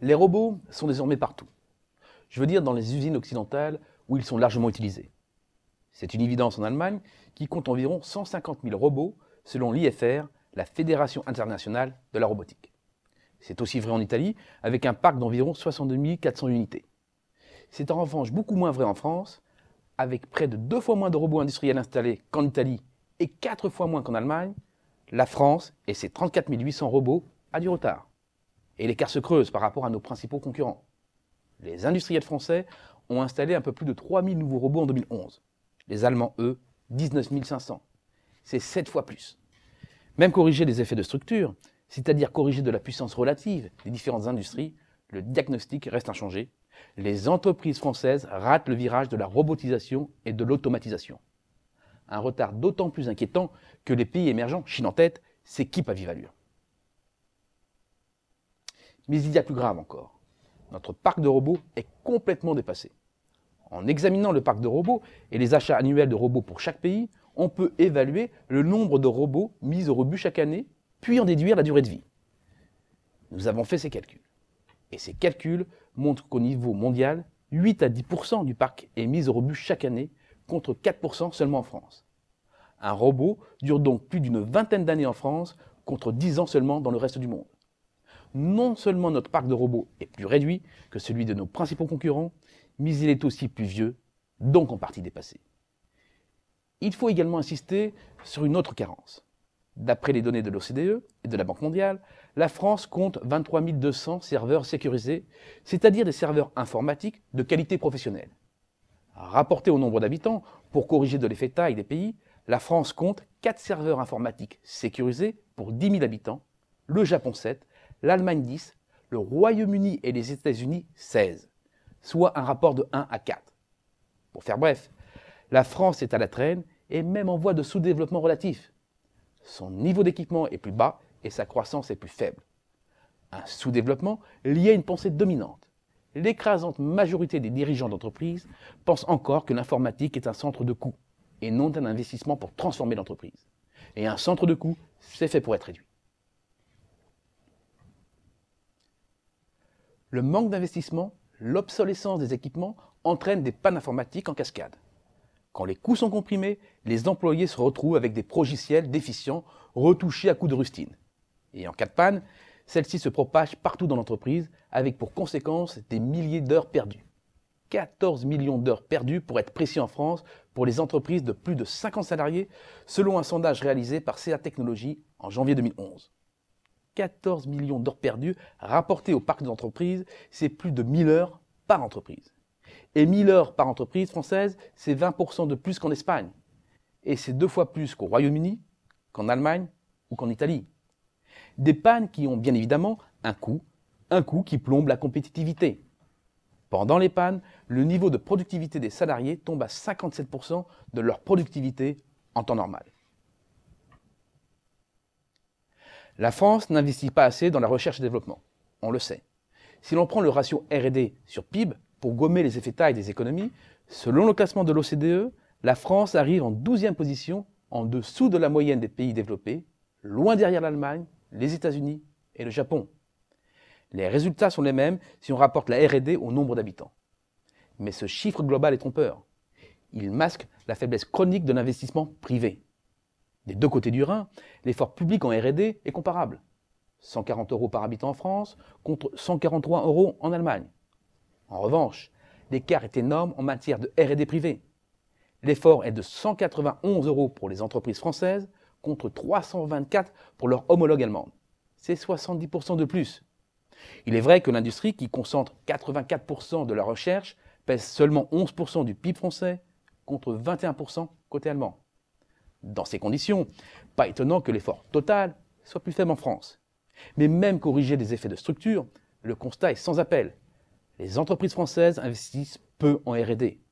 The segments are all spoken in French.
Les robots sont désormais partout. Je veux dire dans les usines occidentales où ils sont largement utilisés. C'est une évidence en Allemagne qui compte environ 150 000 robots selon l'IFR, la Fédération internationale de la robotique. C'est aussi vrai en Italie avec un parc d'environ 62 400 unités. C'est en revanche beaucoup moins vrai en France avec près de 2 fois moins de robots industriels installés qu'en Italie et 4 fois moins qu'en Allemagne. La France et ses 34 800 robots a du retard. Et l'écart se creuse par rapport à nos principaux concurrents. Les industriels français ont installé un peu plus de 3 000 nouveaux robots en 2011. Les Allemands, eux, 19 500. C'est 7 fois plus. Même corriger les effets de structure, c'est-à-dire corriger de la puissance relative des différentes industries, le diagnostic reste inchangé. Les entreprises françaises ratent le virage de la robotisation et de l'automatisation. Un retard d'autant plus inquiétant que les pays émergents, Chine en tête, s'équipent à vive allure. Mais il y a plus grave encore. Notre parc de robots est complètement dépassé. En examinant le parc de robots et les achats annuels de robots pour chaque pays, on peut évaluer le nombre de robots mis au rebut chaque année, puis en déduire la durée de vie. Nous avons fait ces calculs. Et ces calculs montrent qu'au niveau mondial, 8 à 10% du parc est mis au rebut chaque année, contre 4% seulement en France. Un robot dure donc plus d'une vingtaine d'années en France, contre 10 ans seulement dans le reste du monde. Non seulement notre parc de robots est plus réduit que celui de nos principaux concurrents, mais il est aussi plus vieux, donc en partie dépassé. Il faut également insister sur une autre carence. D'après les données de l'OCDE et de la Banque mondiale, la France compte 23 200 serveurs sécurisés, c'est-à-dire des serveurs informatiques de qualité professionnelle. Rapporté au nombre d'habitants, pour corriger de l'effet taille des pays, la France compte 4 serveurs informatiques sécurisés pour 10 000 habitants, le Japon 7, l'Allemagne 10, le Royaume-Uni et les États-Unis 16, soit un rapport de 1 à 4. Pour faire bref, la France est à la traîne et même en voie de sous-développement relatif. Son niveau d'équipement est plus bas et sa croissance est plus faible. Un sous-développement lié à une pensée dominante. L'écrasante majorité des dirigeants d'entreprise pensent encore que l'informatique est un centre de coûts et non un investissement pour transformer l'entreprise. Et un centre de coûts, c'est fait pour être réduit. Le manque d'investissement, l'obsolescence des équipements entraînent des pannes informatiques en cascade. Quand les coûts sont comprimés, les employés se retrouvent avec des progiciels déficients retouchés à coups de rustine. Et en cas de panne, celle-ci se propage partout dans l'entreprise avec pour conséquence des milliers d'heures perdues. 14 millions d'heures perdues pour être précis en France pour les entreprises de plus de 50 salariés selon un sondage réalisé par CA Technologies en janvier 2011. 14 millions d'heures perdues rapportées au parc d'entreprises, c'est plus de 1000 heures par entreprise. Et 1000 heures par entreprise française, c'est 20% de plus qu'en Espagne. Et c'est 2 fois plus qu'au Royaume-Uni, qu'en Allemagne ou qu'en Italie. Des pannes qui ont bien évidemment un coût qui plombe la compétitivité. Pendant les pannes, le niveau de productivité des salariés tombe à 57% de leur productivité en temps normal. La France n'investit pas assez dans la recherche et développement, on le sait. Si l'on prend le ratio R&D sur PIB pour gommer les effets taille des économies, selon le classement de l'OCDE, la France arrive en 12e position, en dessous de la moyenne des pays développés, loin derrière l'Allemagne, les États-Unis et le Japon. Les résultats sont les mêmes si on rapporte la R&D au nombre d'habitants. Mais ce chiffre global est trompeur. Il masque la faiblesse chronique de l'investissement privé. Des deux côtés du Rhin, l'effort public en R&D est comparable. 140 € par habitant en France contre 143 € en Allemagne. En revanche, l'écart est énorme en matière de R&D privé. L'effort est de 191 € pour les entreprises françaises contre 324 pour leurs homologues allemandes. C'est 70% de plus. Il est vrai que l'industrie, qui concentre 84% de la recherche, pèse seulement 11% du PIB français contre 21% côté allemand. Dans ces conditions, pas étonnant que l'effort total soit plus faible en France. Mais même corrigé des effets de structure, le constat est sans appel. Les entreprises françaises investissent peu en R&D.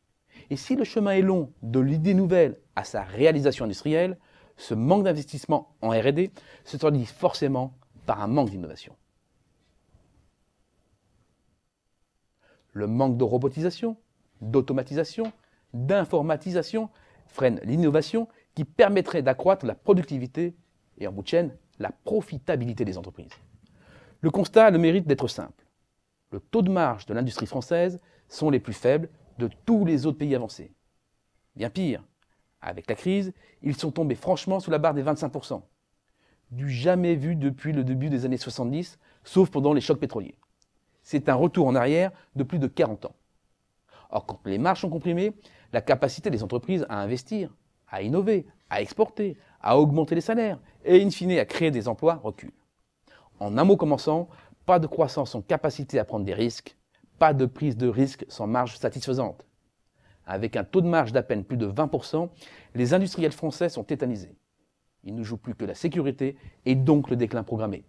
Et si le chemin est long de l'idée nouvelle à sa réalisation industrielle, ce manque d'investissement en R&D se traduit forcément par un manque d'innovation. Le manque de robotisation, d'automatisation, d'informatisation freine l'innovation qui permettrait d'accroître la productivité et, en bout de chaîne, la profitabilité des entreprises. Le constat a le mérite d'être simple. Le taux de marge de l'industrie française sont les plus faibles de tous les autres pays avancés. Bien pire, avec la crise, ils sont tombés franchement sous la barre des 25%, du jamais vu depuis le début des années 70, sauf pendant les chocs pétroliers. C'est un retour en arrière de plus de 40 ans. Or, quand les marges sont comprimées, la capacité des entreprises à investir, à innover, à exporter, à augmenter les salaires et, in fine, à créer des emplois recule. En un mot commençant, pas de croissance sans capacité à prendre des risques, pas de prise de risque sans marge satisfaisante. Avec un taux de marge d'à peine plus de 20%, les industriels français sont tétanisés. Il ne joue plus que la sécurité et donc le déclin programmé.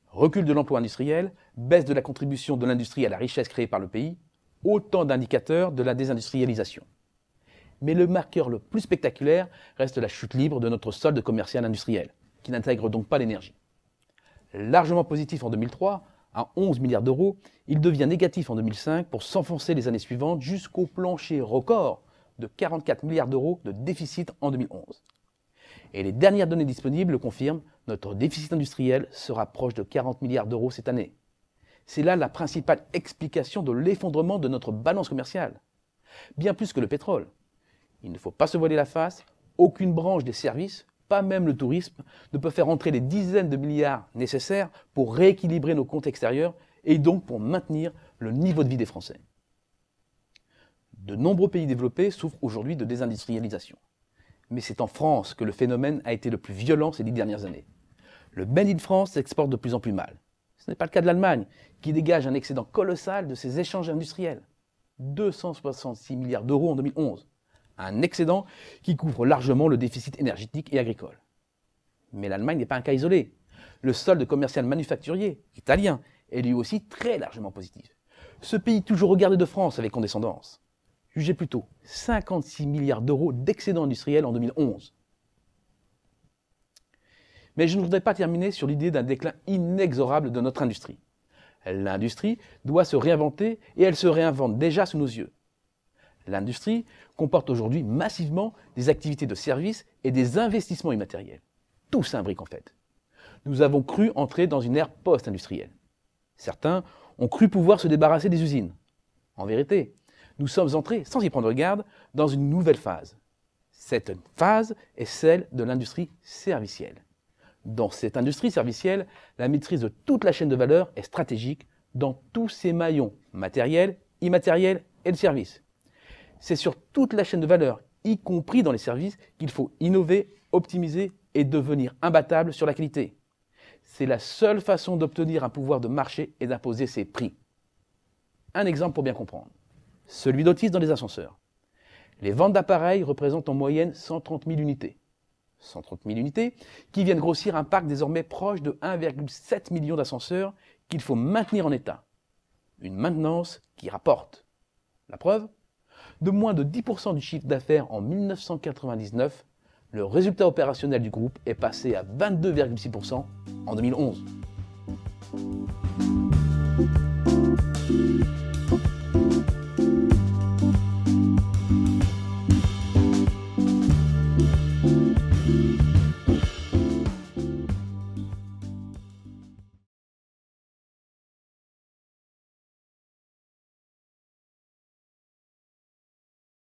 Recul de l'emploi industriel, baisse de la contribution de l'industrie à la richesse créée par le pays, autant d'indicateurs de la désindustrialisation. Mais le marqueur le plus spectaculaire reste la chute libre de notre solde commercial industriel, qui n'intègre donc pas l'énergie. Largement positif en 2003, à 11 milliards d'euros, il devient négatif en 2005 pour s'enfoncer les années suivantes jusqu'au plancher record de 44 milliards d'euros de déficit en 2011. Et les dernières données disponibles le confirment, notre déficit industriel se rapproche de 40 milliards d'euros cette année. C'est là la principale explication de l'effondrement de notre balance commerciale. Bien plus que le pétrole. Il ne faut pas se voiler la face, aucune branche des services, pas même le tourisme, ne peut faire entrer les dizaines de milliards nécessaires pour rééquilibrer nos comptes extérieurs et donc pour maintenir le niveau de vie des Français. De nombreux pays développés souffrent aujourd'hui de désindustrialisation. Mais c'est en France que le phénomène a été le plus violent ces 10 dernières années. Le Made in France s'exporte de plus en plus mal. Ce n'est pas le cas de l'Allemagne, qui dégage un excédent colossal de ses échanges industriels. 266 milliards d'euros en 2011. Un excédent qui couvre largement le déficit énergétique et agricole. Mais l'Allemagne n'est pas un cas isolé. Le solde commercial manufacturier, italien, est lui aussi très largement positif. Ce pays toujours regardé de France avec condescendance. Jugez plutôt 56 milliards d'euros d'excédent industriel en 2011. Mais je ne voudrais pas terminer sur l'idée d'un déclin inexorable de notre industrie. L'industrie doit se réinventer et elle se réinvente déjà sous nos yeux. L'industrie comporte aujourd'hui massivement des activités de services et des investissements immatériels. Tout s'imbrique en fait. Nous avons cru entrer dans une ère post-industrielle. Certains ont cru pouvoir se débarrasser des usines. En vérité, nous sommes entrés, sans y prendre garde, dans une nouvelle phase. Cette phase est celle de l'industrie servicielle. Dans cette industrie servicielle, la maîtrise de toute la chaîne de valeur est stratégique dans tous ses maillons matériels, immatériels et de services. C'est sur toute la chaîne de valeur, y compris dans les services, qu'il faut innover, optimiser et devenir imbattable sur la qualité. C'est la seule façon d'obtenir un pouvoir de marché et d'imposer ses prix. Un exemple pour bien comprendre. Celui d'Otis dans les ascenseurs. Les ventes d'appareils représentent en moyenne 130 000 unités. 130 000 unités qui viennent grossir un parc désormais proche de 1,7 million d'ascenseurs qu'il faut maintenir en état. Une maintenance qui rapporte. La preuve ? De moins de 10% du chiffre d'affaires en 1999, le résultat opérationnel du groupe est passé à 22,6% en 2011.